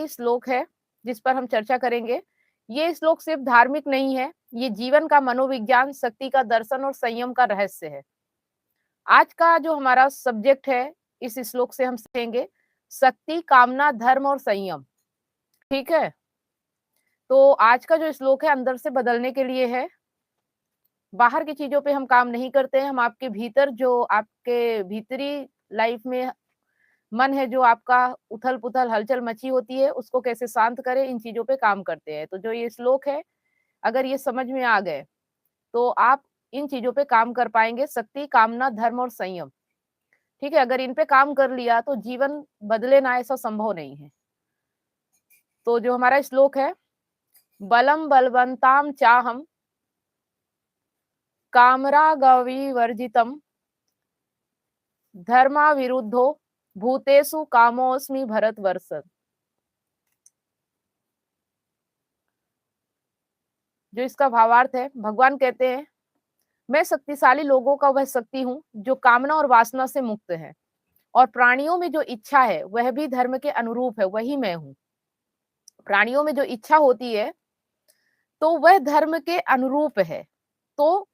आखिरी श्लोक है जिस पर हम चर्चा करेंगे। ये श्लोक सिर्फ धार्मिक नहीं है, ये जीवन का मनोविज्ञान, शक्ति का दर्शन और संयम का रहस्य है। आज का जो हमारा सब्जेक्ट है, इस श्लोक से हम सीखेंगे शक्ति, कामना, धर्म और संयम। ठीक है, तो आज का जो श्लोक है अंदर से बदलने के लिए है। बाहर की चीजों पे हम काम नहीं करते हैं, हम आपके भीतर जो आपके भीतरी लाइफ में मन है, जो आपका उथल पुथल हलचल मची होती है, उसको कैसे शांत करें, इन चीजों पे काम करते हैं। तो जो ये श्लोक है, अगर ये समझ में आ गए तो आप इन चीजों पे काम कर पाएंगे। शक्ति, कामना, धर्म और संयम। ठीक है, अगर इन पे काम कर लिया तो जीवन बदले ना, ऐसा संभव नहीं है। तो जो हमारा श्लोक है, बलम बलवंताम चाहम कामरागविवर्जितम धर्मा विरुद्धो भूतेषु कामोस्मि भरतवर्ष। जो इसका भावार्थ है, भगवान कहते हैं मैं शक्तिशाली लोगों का वह शक्ति हूँ जो कामना और वासना से मुक्त है, और प्राणियों में जो इच्छा है वह भी धर्म के अनुरूप है, वही मैं हूँ। प्राणियों में जो इच्छा होती है तो वह धर्म के अनुरूप है, तो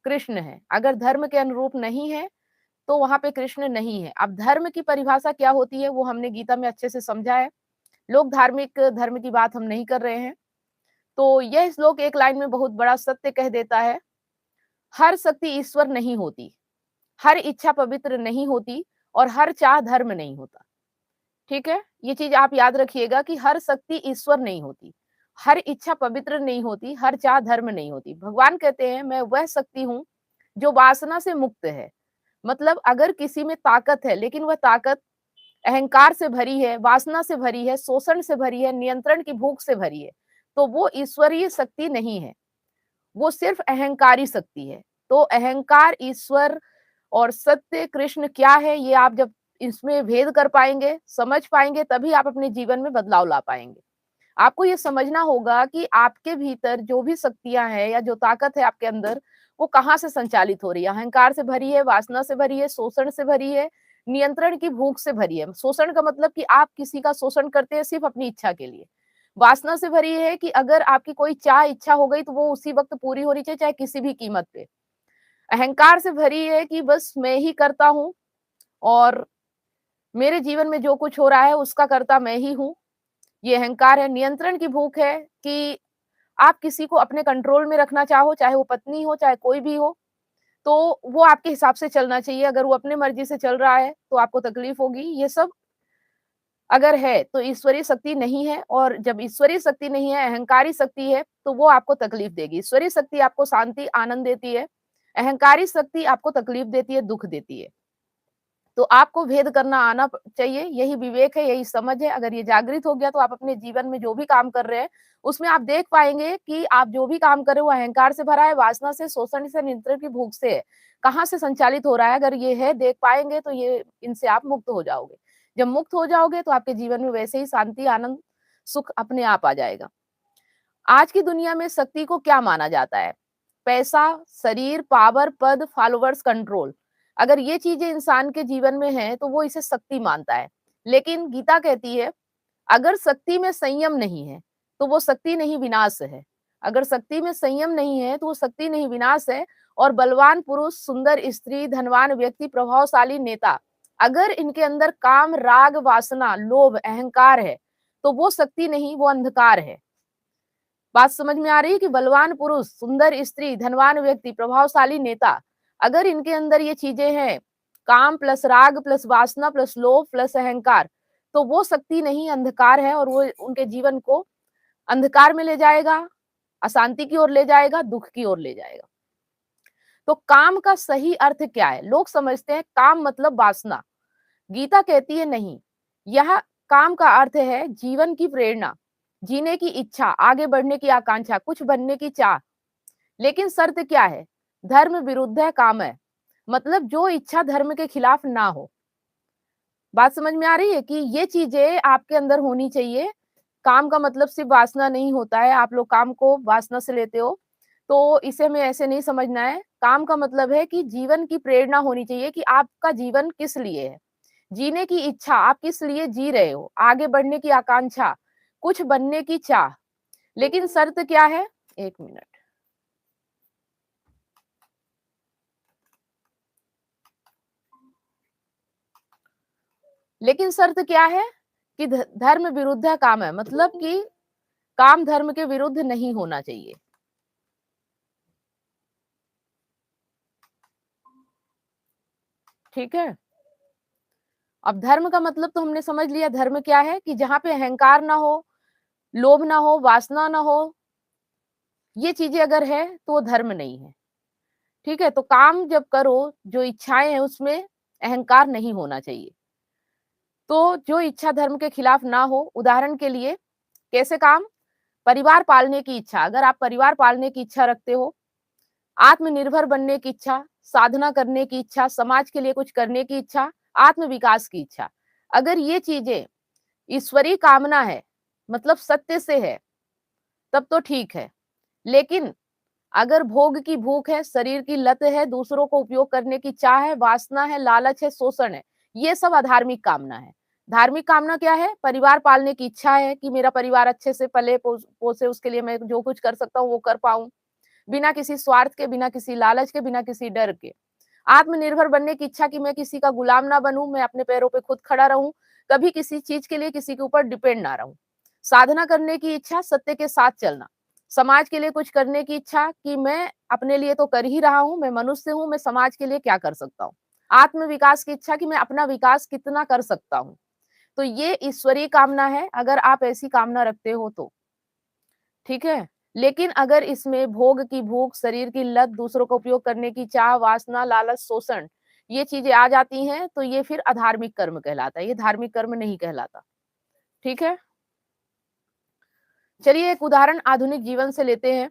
कृष्ण है। अगर धर्म के अनुरूप नहीं है तो वहां पे कृष्ण नहीं है। अब धर्म की परिभाषा क्या होती है वो हमने गीता में अच्छे से समझा है। लोग धार्मिक धर्म की बात हम नहीं कर रहे हैं। तो यह श्लोक एक लाइन में बहुत बड़ा सत्य कह देता है। हर शक्ति ईश्वर नहीं होती, हर इच्छा पवित्र नहीं होती, और हर चाह धर्म नहीं होता। ठीक है, ये चीज आप याद रखिएगा कि हर शक्ति ईश्वर नहीं होती, हर इच्छा पवित्र नहीं होती, हर चाह धर्म नहीं होती। भगवान कहते हैं मैं वह शक्ति हूँ जो वासना से मुक्त है। मतलब अगर किसी में ताकत है लेकिन वह ताकत अहंकार से भरी है, वासना से भरी है, शोषण से भरी है, नियंत्रण की भूख से भरी है, तो वो ईश्वरीय शक्ति नहीं है, वो सिर्फ अहंकारी शक्ति है। तो अहंकार, ईश्वर और सत्य कृष्ण क्या है, ये आप जब इसमें भेद कर पाएंगे, समझ पाएंगे, तभी आप अपने जीवन में बदलाव ला पाएंगे। आपको ये समझना होगा कि आपके भीतर जो भी शक्तियां हैं या जो ताकत है आपके अंदर, वो कहाँ से संचालित हो रही है। अहंकार से भरी है, वासना से भरी है, शोषण से भरी है, नियंत्रण की भूख से भरी है। शोषण का मतलब कि आप किसी का शोषण करते हैं सिर्फ अपनी इच्छा के लिए। वासना से भरी है कि अगर आपकी कोई इच्छा हो गई तो वो उसी वक्त पूरी होनी चाहिए, चाहे किसी भी कीमत पे। अहंकार से भरी है कि बस मैं ही करता हूँ और मेरे जीवन में जो कुछ हो रहा है उसका कर्ता मैं ही हूँ, ये अहंकार है। नियंत्रण की भूख है कि आप किसी को अपने कंट्रोल में रखना चाहो, चाहे वो पत्नी हो, चाहे कोई भी हो, तो वो आपके हिसाब से चलना चाहिए। अगर वो अपनी मर्जी से चल रहा है तो आपको तकलीफ होगी। ये सब अगर है तो ईश्वरीय शक्ति नहीं है, और जब ईश्वरीय शक्ति नहीं है, अहंकारी शक्ति है, तो वो आपको तकलीफ देगी। ईश्वरीय शक्ति आपको शांति, आनंद देती है, अहंकारी शक्ति आपको तकलीफ देती है, दुख देती है। तो आपको भेद करना आना चाहिए, यही विवेक है, यही समझ है। अगर ये जागृत हो गया तो आप अपने जीवन में जो भी काम कर रहे हैं उसमें आप देख पाएंगे कि आप जो भी काम कर रहे हो वो अहंकार से भरा है, वासना से, शोषण से, नियंत्रण की भूख से है, कहाँ से संचालित हो रहा है। अगर ये है, देख पाएंगे तो ये इनसे आप मुक्त हो जाओगे। जब मुक्त हो जाओगे तो आपके जीवन में वैसे ही शांति, आनंद, सुख अपने आप आ जाएगा। आज की दुनिया में शक्ति को क्या माना जाता है? पैसा, शरीर, पावर, पद, फॉलोवर्स, कंट्रोल। अगर ये चीजें इंसान के जीवन में है तो वो इसे शक्ति मानता है। लेकिन गीता कहती है अगर शक्ति में संयम नहीं है तो वो शक्ति नहीं, विनाश है। अगर शक्ति में संयम नहीं है तो वो शक्ति नहीं, विनाश है। और बलवान पुरुष, सुंदर स्त्री, धनवान व्यक्ति, प्रभावशाली नेता, अगर इनके अंदर काम, राग, वासना, लोभ, अहंकार है तो वो शक्ति नहीं, वो अंधकार है। बात समझ में आ रही है कि बलवान पुरुष, सुंदर स्त्री, धनवान व्यक्ति, प्रभावशाली नेता, अगर इनके अंदर ये चीजें हैं, काम प्लस राग प्लस वासना प्लस लोभ प्लस अहंकार, तो वो शक्ति नहीं, अंधकार है, और वो उनके जीवन को अंधकार में ले जाएगा, अशांति की ओर ले जाएगा, दुख की ओर ले जाएगा। तो काम का सही अर्थ क्या है? लोग समझते हैं काम मतलब वासना। गीता कहती है नहीं, यह काम का अर्थ है जीवन की प्रेरणा, जीने की इच्छा, आगे बढ़ने की आकांक्षा, कुछ बनने की चाह। लेकिन शर्त क्या है? धर्म विरुद्ध है काम है, मतलब जो इच्छा धर्म के खिलाफ ना हो। बात समझ में आ रही है कि ये चीजें आपके अंदर होनी चाहिए। काम का मतलब सिर्फ वासना नहीं होता है। आप लोग काम को वासना से लेते हो, तो इसे हमें ऐसे नहीं समझना है। काम का मतलब है कि जीवन की प्रेरणा होनी चाहिए कि आपका जीवन किस लिए है, जीने की इच्छा, आप किस लिए जी रहे हो, आगे बढ़ने की आकांक्षा, कुछ बनने की चाह, लेकिन शर्त क्या है? 1 मिनट। लेकिन शर्त क्या है कि धर्म विरुद्ध काम है, मतलब कि काम धर्म के विरुद्ध नहीं होना चाहिए। ठीक है? अब धर्म का मतलब तो हमने समझ लिया, धर्म क्या है कि जहाँ पे अहंकार ना हो, लोभ ना हो, वासना ना हो, ये चीजें अगर है तो वो धर्म नहीं है। ठीक है? तो काम जब करो, जो इच्छाएं हैं उसमें अहंकार नहीं होना चाहिए। तो जो इच्छा धर्म के खिलाफ ना हो, उदाहरण के लिए कैसे काम? परिवार पालने की इच्छा, अगर आप परिवार पालने की इच्छा रखते हो, आत्मनिर्भर बनने की इच्छा, साधना करने की इच्छा, समाज के लिए कुछ करने की इच्छा, आत्म विकास की इच्छा, अगर ये चीजें ईश्वरीय कामना है, मतलब सत्य से है, तब तो ठीक है। लेकिन अगर भोग की भूख है, शरीर की लत है, दूसरों को उपयोग करने की चाह है, वासना है, लालच है, शोषण है, ये सब अधार्मिक कामना है। धार्मिक कामना क्या है? परिवार पालने की इच्छा है कि मेरा परिवार अच्छे से पले पोसे, उसके लिए मैं जो कुछ कर सकता हूँ वो कर पाऊं, बिना किसी स्वार्थ के, बिना किसी लालच के, बिना किसी डर के। आत्मनिर्भर बनने की इच्छा कि मैं किसी का गुलाम ना बनूं, मैं अपने पैरों पे खुद खड़ा रहूं, कभी किसी चीज के लिए किसी के ऊपर डिपेंड ना रहूं। साधना करने की इच्छा, सत्य के साथ चलना। समाज के लिए कुछ करने की इच्छा कि मैं अपने लिए तो कर ही रहा हूं, मैं मनुष्य हूं, मैं समाज के लिए क्या कर सकता हूँ। आत्म विकास की इच्छा कि मैं अपना विकास कितना कर सकता हूँ। तो ये ईश्वरीय कामना है, अगर आप ऐसी कामना रखते हो तो। ठीक है? लेकिन अगर इसमें भोग की भूख, शरीर की लत, दूसरों का उपयोग करने की चाह, वासना, लालच, शोषण, ये चीजें आ जाती हैं, तो ये फिर अधार्मिक कर्म कहलाता है, ये धार्मिक कर्म नहीं कहलाता। ठीक है? चलिए एक उदाहरण आधुनिक जीवन से लेते हैं।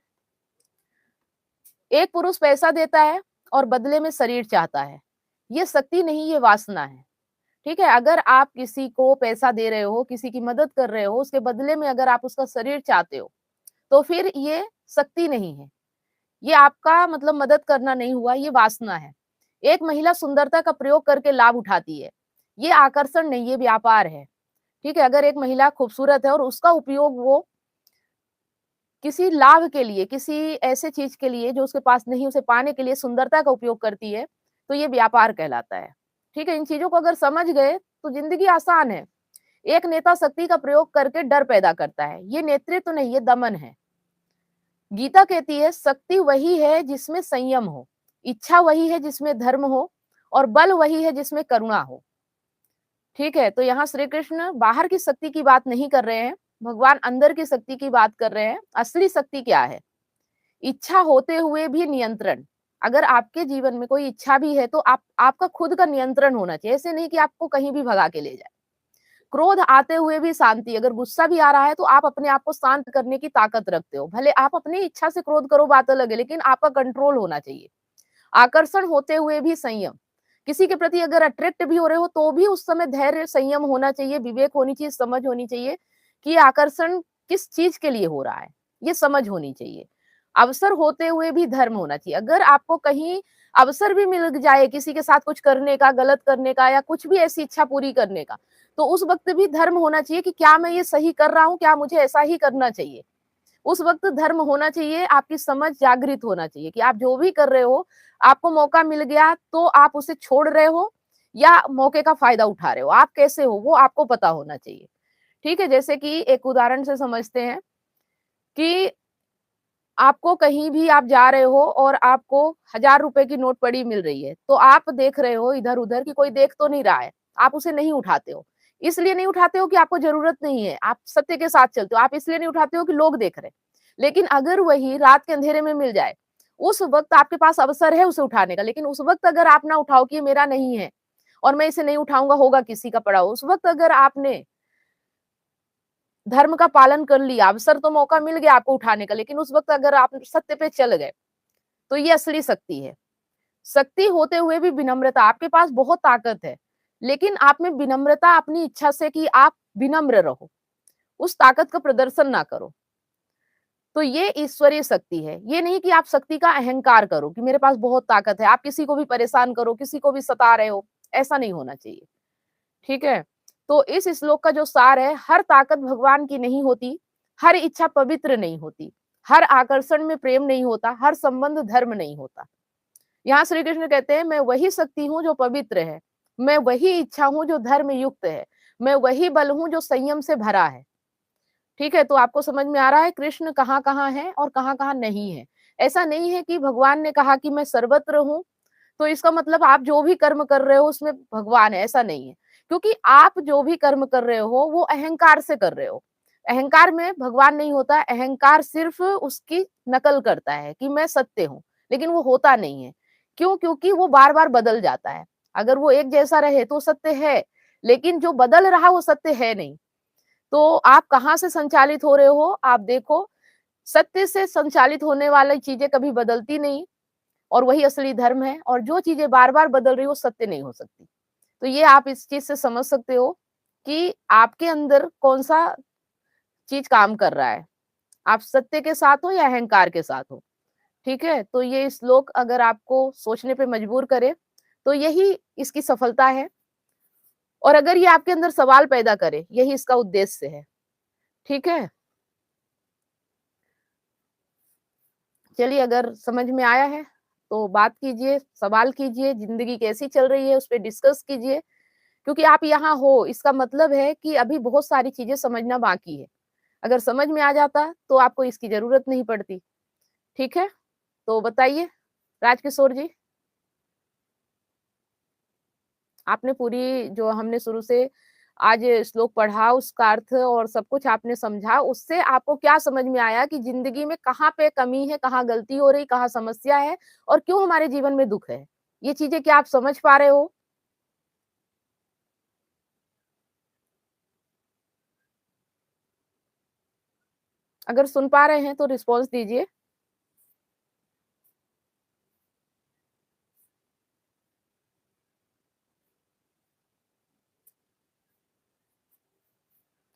एक पुरुष पैसा देता है और बदले में शरीर चाहता है। ये शक्ति नहीं, ये वासना है। ठीक है? अगर आप किसी को पैसा दे रहे हो, किसी की मदद कर रहे हो, उसके बदले में अगर आप उसका शरीर चाहते हो, तो फिर ये शक्ति नहीं है। ये आपका मतलब मदद करना नहीं हुआ, ये वासना है। एक महिला सुंदरता का प्रयोग करके लाभ उठाती है। ये आकर्षण नहीं, ये व्यापार है। ठीक है? अगर एक महिला खूबसूरत है और उसका उपयोग वो किसी लाभ के लिए, किसी ऐसे चीज के लिए जो उसके पास नहीं, उसे पाने के लिए सुंदरता का उपयोग करती है, तो ये व्यापार कहलाता है। ठीक है? इन चीजों को अगर समझ गए तो जिंदगी आसान है। एक नेता शक्ति का प्रयोग करके डर पैदा करता है, ये नेतृत्व तो नहीं, ये दमन है। गीता कहती है शक्ति वही है जिसमें संयम हो, इच्छा वही है जिसमें धर्म हो, और बल वही है जिसमें करुणा हो। ठीक है? तो यहाँ श्री कृष्ण बाहर की शक्ति की बात नहीं कर रहे हैं, भगवान अंदर की शक्ति की बात कर रहे हैं। असली शक्ति क्या है? इच्छा होते हुए भी नियंत्रण। अगर आपके जीवन में कोई इच्छा भी है तो आपका खुद का नियंत्रण होना चाहिए, ऐसे नहीं कि आपको कहीं भी भगा के ले जाए। क्रोध आते हुए भी शांति, अगर गुस्सा भी आ रहा है तो आप अपने आप को शांत करने की ताकत रखते हो। भले आप अपनी इच्छा से क्रोध करो, बात अलग है, लेकिन आपका कंट्रोल होना चाहिए। आकर्षण होते हुए भी संयम, किसी के प्रति अगर अट्रैक्ट भी हो रहे हो तो भी उस समय धैर्य, संयम होना चाहिए, विवेक होनी चाहिए, समझ होनी चाहिए कि ये आकर्षण किस चीज के लिए हो रहा है, ये समझ होनी चाहिए। अवसर होते हुए भी धर्म होना चाहिए। अगर आपको कहीं अवसर भी मिल जाए किसी के साथ कुछ करने का, गलत करने का, या कुछ भी ऐसी इच्छा पूरी करने का, तो उस वक्त भी धर्म होना चाहिए कि क्या मैं ये सही कर रहा हूँ, क्या मुझे ऐसा ही करना चाहिए। उस वक्त धर्म होना चाहिए, आपकी समझ जागृत होना चाहिए कि आप जो भी कर रहे हो, आपको मौका मिल गया तो आप उसे छोड़ रहे हो या मौके का फायदा उठा रहे हो, आप कैसे हो वो आपको पता होना चाहिए। ठीक है? जैसे कि एक उदाहरण से समझते हैं कि आपको कहीं भी आप जा रहे हो और आपको 1000 रुपए की नोट पड़ी मिल रही है, तो आप देख रहे हो इधर उधर कि कोई देख तो नहीं रहा है, आप उसे नहीं उठाते हो। इसलिए नहीं उठाते हो कि आपको जरूरत नहीं है, आप सत्य के साथ चलते हो, आप इसलिए नहीं उठाते हो कि लोग देख रहे हैं। लेकिन अगर वही रात के अंधेरे में मिल जाए, उस वक्त आपके पास अवसर है उसे उठाने का, लेकिन उस वक्त अगर आप ना उठाओ कि ये मेरा नहीं है और मैं इसे नहीं उठाऊंगा, होगा किसी का पड़ा हो, उस वक्त अगर आपने धर्म का पालन कर लिया, अवसर तो मौका मिल गया आपको उठाने का, लेकिन उस वक्त अगर आप सत्य पे चल गए, तो ये असली शक्ति है। शक्ति होते हुए भी विनम्रता, आपके पास बहुत ताकत है, लेकिन आप में विनम्रता, अपनी इच्छा से कि आप विनम्र रहो, उस ताकत का प्रदर्शन ना करो। तो ये ईश्वरीय शक्ति है। ये नहीं कि आप शक्ति का अहंकार करो कि मेरे पास बहुत ताकत है, आप किसी को भी परेशान करो, किसी को भी सता रहे हो, ऐसा नहीं होना चाहिए। ठीक है? तो इस श्लोक का जो सार है, हर ताकत भगवान की नहीं होती, हर इच्छा पवित्र नहीं होती, हर आकर्षण में प्रेम नहीं होता, हर संबंध धर्म नहीं होता। यहाँ श्री कृष्ण कहते हैं, मैं वही शक्ति हूँ जो पवित्र है, मैं वही इच्छा हूँ जो धर्म युक्त है, मैं वही बल हूँ जो संयम से भरा है। ठीक है, तो आपको समझ में आ रहा है कृष्ण कहाँ-कहाँ है और कहाँ-कहाँ नहीं है। ऐसा नहीं है कि भगवान ने कहा कि मैं सर्वत्र हूँ, तो इसका मतलब आप जो भी कर्म कर रहे हो उसमें भगवान है, ऐसा नहीं है। क्योंकि आप जो भी कर्म कर रहे हो वो अहंकार से कर रहे हो। अहंकार में भगवान नहीं होता, अहंकार सिर्फ उसकी नकल करता है कि मैं सत्य हूँ, लेकिन वो होता नहीं है। क्यों? क्योंकि वो बार-बार बदल जाता है। अगर वो एक जैसा रहे तो सत्य है, लेकिन जो बदल रहा वो सत्य है नहीं। तो आप कहाँ से संचालित हो रहे हो? आप देखो, सत्य से संचालित होने वाली चीज़ें कभी बदलती नहीं और वही असली धर्म है, और जो चीज़ें बार-बार बदल रही हो, सत्य नहीं हो सकती। तो ये आप इस चीज़ से समझ सकते हो कि आपके अंदर कौन-सा चीज़ काम कर रहा है। आप सत्य के साथ हो या अहंकार के साथ हो, ठीक है? तो ये श्लोक अगर आपको सोचने पे मजबूर करे, तो यही इसकी सफलता है, और अगर ये आपके अंदर सवाल पैदा करे, यही इसका उद्देश्य है, ठीक है? चलिए, अगर समझ में आया है तो बात कीजिए, सवाल कीजिए, ज़िंदगी कैसी चल रही है उस पे डिस्कस कीजिए। क्योंकि आप यहाँ हो, इसका मतलब है कि अभी बहुत सारी चीज़ें समझना बाकी है। अगर समझ में आ जाता तो आपको इसकी ज़रूरत नहीं पड़ती, ठीक है? तो बताइए राजकिशोर जी, आपने पूरी जो हमने शुरू से आज श्लोक पढ़ा उसका अर्थ और सब कुछ आपने समझा, उससे आपको क्या समझ में आया कि ज़िंदगी में कहाँ पे कमी है, कहाँ गलती हो रही, कहाँ समस्या है और क्यों हमारे जीवन में दुःख है? ये चीज़ें क्या आप समझ पा रहे हो? अगर सुन पा रहे हैं तो रिस्पॉन्स दीजिए।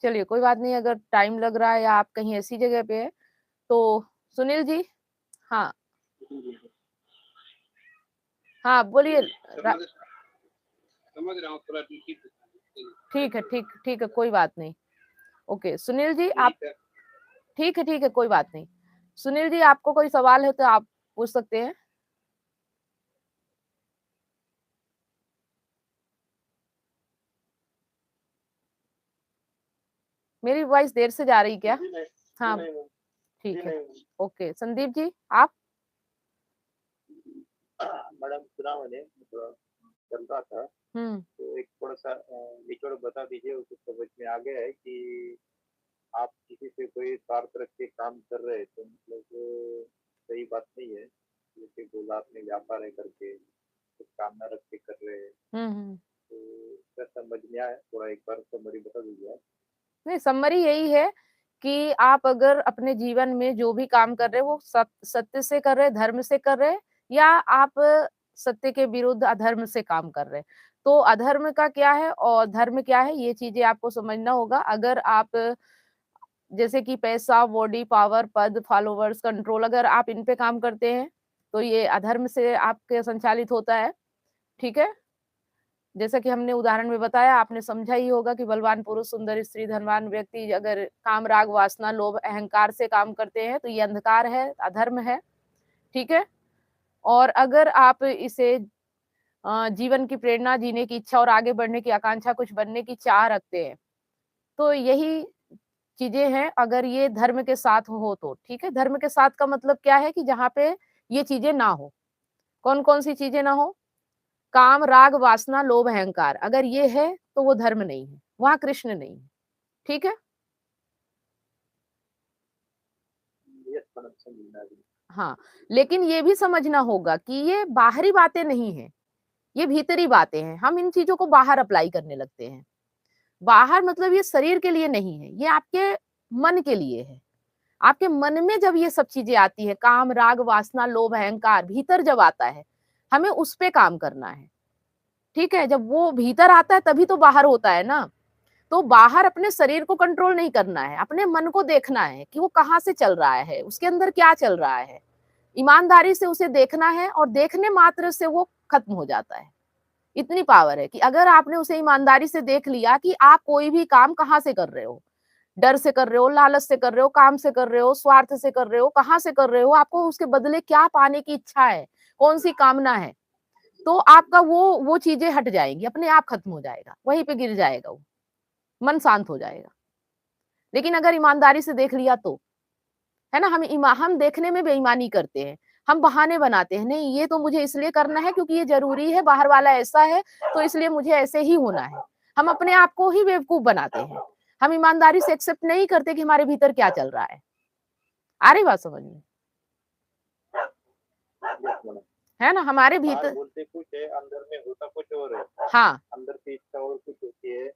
चलिए, कोई बात नहीं, अगर टाइम लग रहा है या आप कहीं ऐसी जगह पे हैं, तो सुनील जी, हाँ, हाँ, बोलिए। रा समझ रहा हूँ थोड़ा ठीक ठीक है, कोई बात नहीं। ओके, सुनील जी आप ठीक है। ठीक है, कोई बात नहीं। सुनील जी, आपको कोई सवाल है तो आप पूछ सकते हैं। मेरी वॉइस देर से जा रही क्या? जी नहीं, हाँ, जी ठीक है। नहीं ओके, संदीप जी, आप? मैडम सुना मैंने थोड़ा चल रहा था, हुँ। तो एक थोड़ा-सा निचोड़ बता दीजिए, उसे समझ में आ गया है कि आप किसी से कोई स्वार्थ रख के काम कर रहे हैं, तो मतलब सही बात नहीं है। जैसे बोला आपने व्यापार है करके, कुछ कामना रख के कर रहे हैं, हुँ, हुँ। तो क्या समझ में आया? थोड़ा एक बार समरी बता दीजिए आप। नहीं, समरी यही है कि आप अगर अपने जीवन में जो भी काम कर रहे हो वो सत्य से कर रहे हैं, धर्म से कर रहे हैं, या आप सत्य के विरुद्ध अधर्म से काम कर रहे हैं। तो अधर्म का क्या है और धर्म क्या है, ये चीज़ें आपको समझना होगा। अगर आप जैसे कि पैसा, बॉडी, पावर, पद, फॉलोवर्स, कंट्रोल, अगर आप इन पे काम करते हैं, तो ये अधर्म से आपके संचालित होता है, ठीक है? जैसा कि हमने उदाहरण में बताया, आपने समझा ही होगा कि बलवान पुरुष, सुंदर स्त्री, धनवान व्यक्ति अगर काम, राग, वासना, लोभ, अहंकार से काम करते हैं, तो ये अंधकार है, अधर्म है, ठीक है? और अगर आप इसे जीवन की प्रेरणा, जीने की इच्छा और आगे बढ़ने की आकांक्षा, कुछ बनने की चाह रखते हैं, तो यही चीज़ें हैं, अगर ये धर्म के साथ हो तो, ठीक है? धर्म के साथ का मतलब क्या है कि जहाँ पे ये चीज़ें ना हो। कौन-कौन सी चीज़ें ना हो? काम, राग, वासना, लोभ, अहंकार, अगर ये है तो वो धर्म नहीं है, वहाँ कृष्ण नहीं है, ठीक है? यस मैडम, समझ में आ गई। हाँ, लेकिन ये भी समझना होगा कि ये बाहरी बातें नहीं हैं, ये भीतरी बातें हैं। हम इन चीज़ों को बाहर अप्लाई करने लगते हैं। बाहर मतलब ये शरीर के लिए नहीं है, ये आपके मन के लिए है। आपके मन में जब ये सब चीज़ें आती हैं, काम, राग, वासना, लोभ, अहंकार भीतर जब आता है, हमें उस पे काम करना है, ठीक है? जब वो भीतर आता है तभी तो बाहर होता है ना। तो बाहर अपने शरीर को कंट्रोल नहीं करना है, अपने मन को देखना है कि वो कहाँ से चल रहा है, उसके अंदर क्या चल रहा है। ईमानदारी से उसे देखना है और देखने मात्र से वो खत्म हो जाता है। इतनी पावर है कि अगर आपने उसे ईमानदारी से देख लिया कि आप कोई भी काम कहाँ से कर रहे हो, डर से कर रहे हो, लालच से कर रहे हो, काम से कर रहे हो, स्वार्थ से कर रहे हो, कहाँ से कर रहे हो, आपको उसके बदले क्या पाने की इच्छा है, कौन सी कामना है, तो आपका वो चीजें हट जाएंगी, अपने आप खत्म हो जाएगा, वहीं पे गिर जाएगा वो, मन शांत हो जाएगा। लेकिन अगर ईमानदारी से देख लिया तो, है ना, हम देखने में बेईमानी करते हैं, हम बहाने बनाते हैं, नहीं ये तो मुझे इसलिए करना है क्योंकि ये जरूरी है, बाहर वाला ऐसा है तो इसलिए मुझे ऐसे ही होना है। हम अपने आप को ही बेवकूफ बनाते हैं। हम ईमानदारी से एक्सेप्ट नहीं करते कि हमारे भीतर क्या चल रहा है। आ रही बात समझ में? है ना, हमारे भीतर बोलते कुछ है, अंदर में होता कुछ और है। हाँ, अंदर की इच्छा और कुछ होती है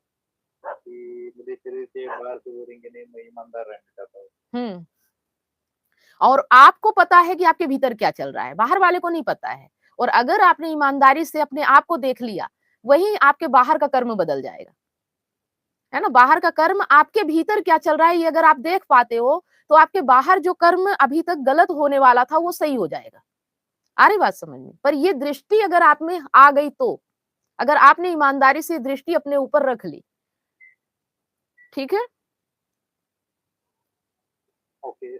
कि मुझे शरीर से बाहर से बोलेंगे नहीं, मैं ईमानदार रहना चाहता हूँ। और आपको पता है कि आपके भीतर क्या चल रहा है, बाहर वाले को नहीं पता है। और अगर आपने ईमानदारी से अपने आप को देख लिया, वही आपके बाहर का कर्म बदल जाएगा, है ना। बाहर का कर्म, आपके भीतर क्या चल रहा है ये अगर आप देख पाते हो, तो आपके बाहर जो कर्म अभी तक गलत होने वाला था वो सही हो जाएगा। आ रही बात समझ में? पर ये दृष्टि अगर आप में आ गई तो, अगर आपने ईमानदारी से दृष्टि अपने ऊपर रख ली, ठीक है। ओके।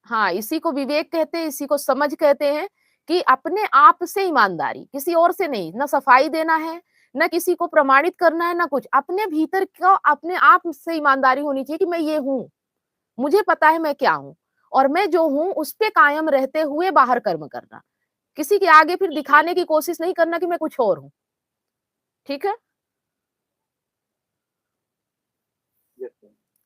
हाँ, इसी को विवेक कहते हैं, इसी को समझ कहते हैं कि अपने आप से ईमानदारी, किसी और से नहीं, ना सफाई देना है, ना किसी को प्रमाणित करना है, ना कुछ, अपने भीतर का अपने आप से ईमानदारी होनी चाहिए कि मैं ये हूँ, मुझे पता है मैं क्या हूँ, और मैं जो हूँ उस पे कायम रहते हुए बाहर कर्म करना, किसी के आगे फिर दिखाने की कोशिश नहीं करना कि मैं कुछ और हूँ, ठीक है।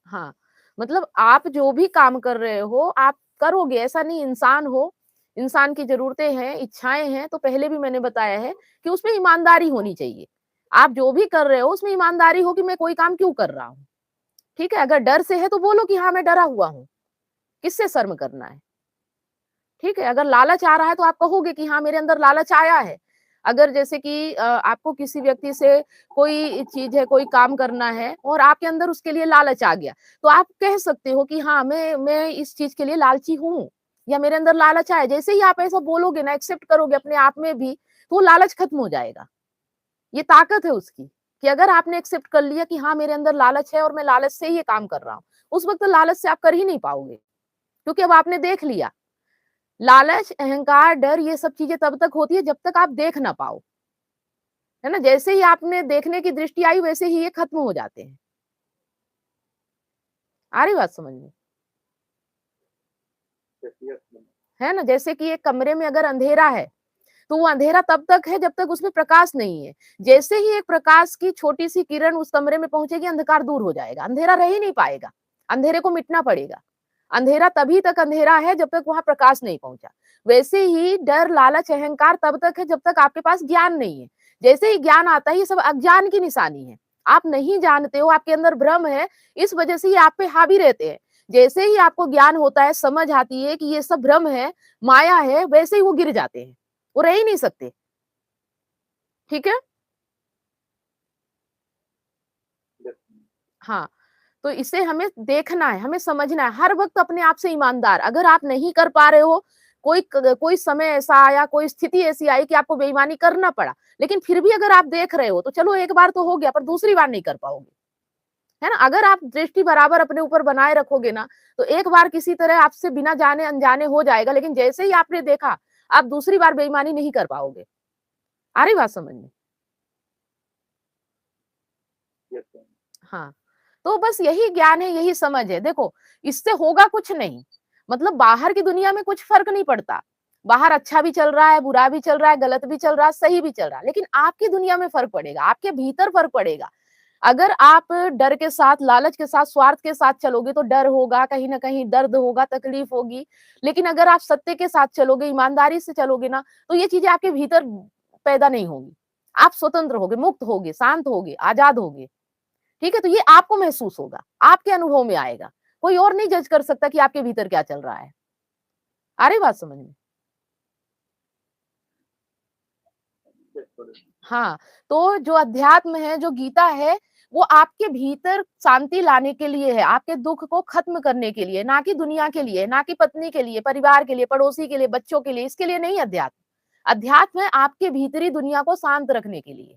हाँ, मतलब आप जो भी काम कर रहे हो, आप करोगे, ऐसा नहीं, इंसान हो, इंसान की ज़रूरतें हैं, इच्छाएँ हैं, तो पहले भी मैंने बताया है कि उसमें ईमानदारी होनी चाहिए। आप जो भी कर रहे हो, उसमें ईमानदारी हो कि मैं कोई काम क्यों कर रहा हूँ, ठीक है? अगर डर से है, तो बोलो कि हाँ, मैं डरा हुआ हूँ, किससे शर्म करना है, ठीक है? अगर लालच आ रहा है, तो आप कहोगे कि हाँ, मेरे अंदर लालच आया है। अगर जैसे कि आपको किसी व्यक्ति से कोई चीज़ है, कोई काम करना है और आपके अंदर उसके लिए लालच आ गया, तो आप कह सकते हो कि हाँ, मैं इस चीज़ के लिए लालची हूँ, या मेरे अंदर लालच आया। जैसे ही आप ऐसा बोलोगे ना, एक्सेप्ट करोगे अपने आप में भी, तो वो लालच खत्म हो जाएगा। ये ताकत है उसकी, कि अगर आपने एक्सेप्ट कर लिया कि हाँ, मेरे अंदर लालच है और मैं लालच से ही ये काम कर रहा हूँ, उस वक़्त लालच से आप कर ही नहीं पाओगे, क्योंकि अब आपने देख लिया। लालच, अहंकार, डर, ये सब चीज़ें तब तक होती है जब तक आप देख ना पाओ, है ना? जैसे ही आपने देखने की दृष्टि आई, वैसे ही ये खत्म हो जाते हैं। आ रही बात समझ में? है ना? जैसे कि एक कमरे में अगर अंधेरा है, तो वो अंधेरा तब तक है जब तक उसमें प्रकाश नहीं है। जैसे ही एक प्रकाश की छोटी-सी किरण उस कमरे में पहुँचेगी, अंधकार दूर हो जाएगा, अंधेरा रह ही नहीं पाएगा, अंधेरे को मिटना पड़ेगा। अंधेरा तभी तक अंधेरा है जब तक वहाँ प्रकाश नहीं पहुँचा। वैसे ही डर, लालच, अहंकार तब तक है जब तक आपके पास ज्ञान नहीं है। जैसे ही ज्ञान आता है, ये सब अज्ञान की निशानी है। आप नहीं जानते हो, आपके अंदर भ्रम है, इस वजह से ये आप पे हावी रहते हैं। जैसे ही आपको ज्ञान होता है, समझ आती है कि ये सब भ्रम है, माया है, वैसे ही वो गिर जाते हैं। वो रह ही नहीं सकते। ठीक है? हाँ, तो इसे हमें देखना है, हमें समझना है, हर वक़्त अपने आप से ईमानदार। अगर आप नहीं कर पा रहे हो, कोई समय ऐसा आया, कोई स्थिति ऐसी आई कि आपको बेईमानी करना पड़ा, लेकिन फिर भी अगर आप देख रहे हो, तो चलो एक बार तो हो गया, पर दूसरी बार नहीं कर पाओगे, है ना? अगर आप दृष्टि बराबर अपने ऊपर बनाए रखोगे ना, तो एक बार किसी तरह आपसे बिना जाने-अनजाने हो जाएगा, लेकिन जैसे ही आपने देखा, आप दूसरी बार बेईमानी नहीं कर पाओगे। आ रही बात समझ में? हाँ, तो बस यही ज्ञान है, यही समझ है। देखो, इससे होगा कुछ नहीं, मतलब बाहर की दुनिया में कुछ फ़र्क नहीं पड़ता। बाहर अच्छा भी चल रहा है, बुरा भी चल रहा है, गलत भी चल रहा है, सही भी चल रहा है, लेकिन आपकी दुनिया में फ़र्क पड़ेगा, आपके भीतर फ़र्क पड़ेगा। अगर आप डर के साथ, लालच के साथ, स्वार्थ के साथ चलोगे, तो डर होगा, कहीं न कहीं दर्द होगा, तकलीफ होगी। लेकिन अगर आप सत्य के साथ चलोगे, ईमानदारी से चलोगे ना, तो ये चीज़ें आपके भीतर पैदा नहीं होंगी। आप स्वतंत्र होगे, मुक्त होगे, शांत होगे, आज़ाद होगे। ठीक है? तो ये आपको महसूस होगा, आपके अनुभव में आएगा। कोई और नहीं जज कर सकता कि आपके भीतर क्या चल रहा है। आ रही बात समझ में? हाँ, तो जो अध्यात्म है, जो गीता है, वो आपके भीतर शांति लाने के लिए है, आपके दुःख को खत्म करने के लिए, ना कि दुनिया के लिए, ना कि पत्नी के लिए, परिवार के लिए, पड़ोसी के लिए, बच्चों के लिए, इसके लिए नहीं अध्यात्म। अध्यात्म है आपके भीतरी दुनिया को शांत रखने के लिए।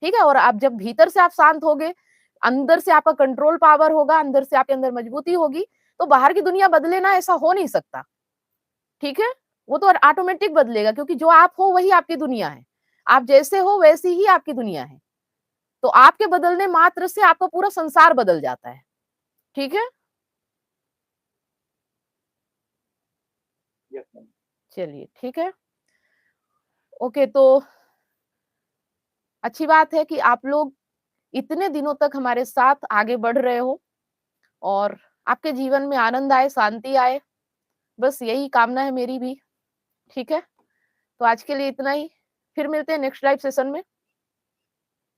ठीक है। और आप जब भीतर से आप शांत होगे, अंदर से आपका कंट्रोल पावर होगा, अंदर से आपके अंदर मजबूती होगी, तो बाहर की दुनिया बदले ना, ऐसा हो नहीं सकता। ठीक है, वो तो ऑटोमेटिक बदलेगा, क्योंकि जो आप हो वही आपकी दुनिया है। आप जैसे हो वैसी ही आपकी दुनिया है। तो आपके बदलने मात्र से आपका पूरा संसार बदल जाता है। ठीक है, यस मैम। चलिए ठीक है। ओके, तो अच्छी बात है कि आप लोग इतने दिनों तक हमारे साथ आगे बढ़ रहे हो और आपके जीवन में आनंद आए, शांति आए, बस यही कामना है मेरी भी। ठीक है, तो आज के लिए इतना ही। फिर मिलते हैं नेक्स्ट लाइव सेशन में।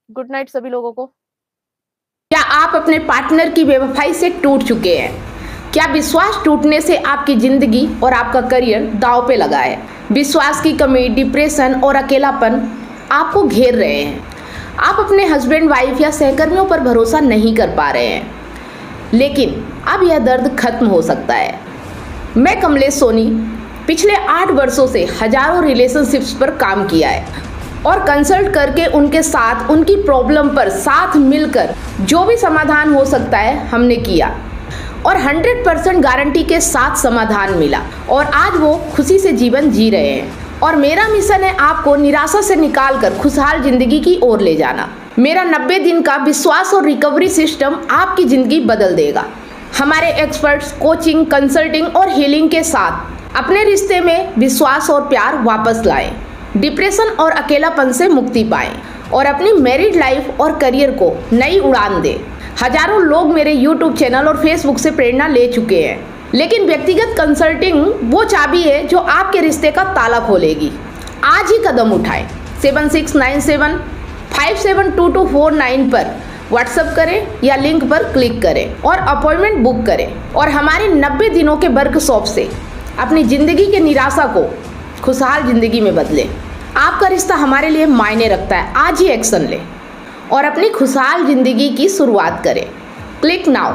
गुड नाइट सभी लोगों को। क्या आप अपने पार्टनर की बेवफाई से टूट चुके हैं? क्या विश्वास टूटने से आपकी जिंदगी और आपका करियर दांव पे लगा है? विश्वास की कमी, डिप्रेशन और अकेलापन आपको घेर रहे हैं। आप अपने हस्बैंड, वाइफ या सहकर्मियों पर भरोसा नहीं कर पा रहे हैं, लेकिन अब यह दर्द खत्म हो सकता है। मैं कमलेश सोनी पिछले 8 वर्षों से हजारों रिलेशनशिप्स पर काम किया है और कंसल्ट करके उनके साथ उनकी प्रॉब्लम पर साथ मिलकर जो भी समाधान हो सकता है हमने किया और 100% गारंटी के साथ समाधान मिला और आज वो खुशी से जीवन जी रहे हैं। और मेरा मिशन है आपको निराशा से निकालकर खुशहाल जिंदगी की ओर ले जाना। मेरा 90 दिन का विश्वास और रिकवरी सिस्टम आपकी जिंदगी बदल देगा। हमारे एक्सपर्ट्स कोचिंग, कंसल्टिंग और हीलिंग के साथ अपने रिश्ते में विश्वास और प्यार वापस लाएं, डिप्रेशन और अकेलापन से मुक्ति पाएं और अपनी मैरिड लाइफ और करियर को नई उड़ान दें। हजारों लोग मेरे YouTube चैनल और Facebook से प्रेरणा ले चुके हैं, लेकिन व्यक्तिगत कंसल्टिंग वो चाबी है जो आपके रिश्ते का ताला खोलेगी। आज ही कदम उठाएं। 7697572249 पर व्हाट्सएप करें या लिंक पर क्लिक करें और अपॉइंटमेंट बुक करें और हमारे 90 दिनों के वर्कशॉप से अपनी जिंदगी के निराशा को खुशहाल जिंदगी में बदलें। आपका रिश्ता हमारे लिए मायने रखता है। आज ही एक्शन लें और अपनी खुशहाल जिंदगी की शुरुआत करें। Click now.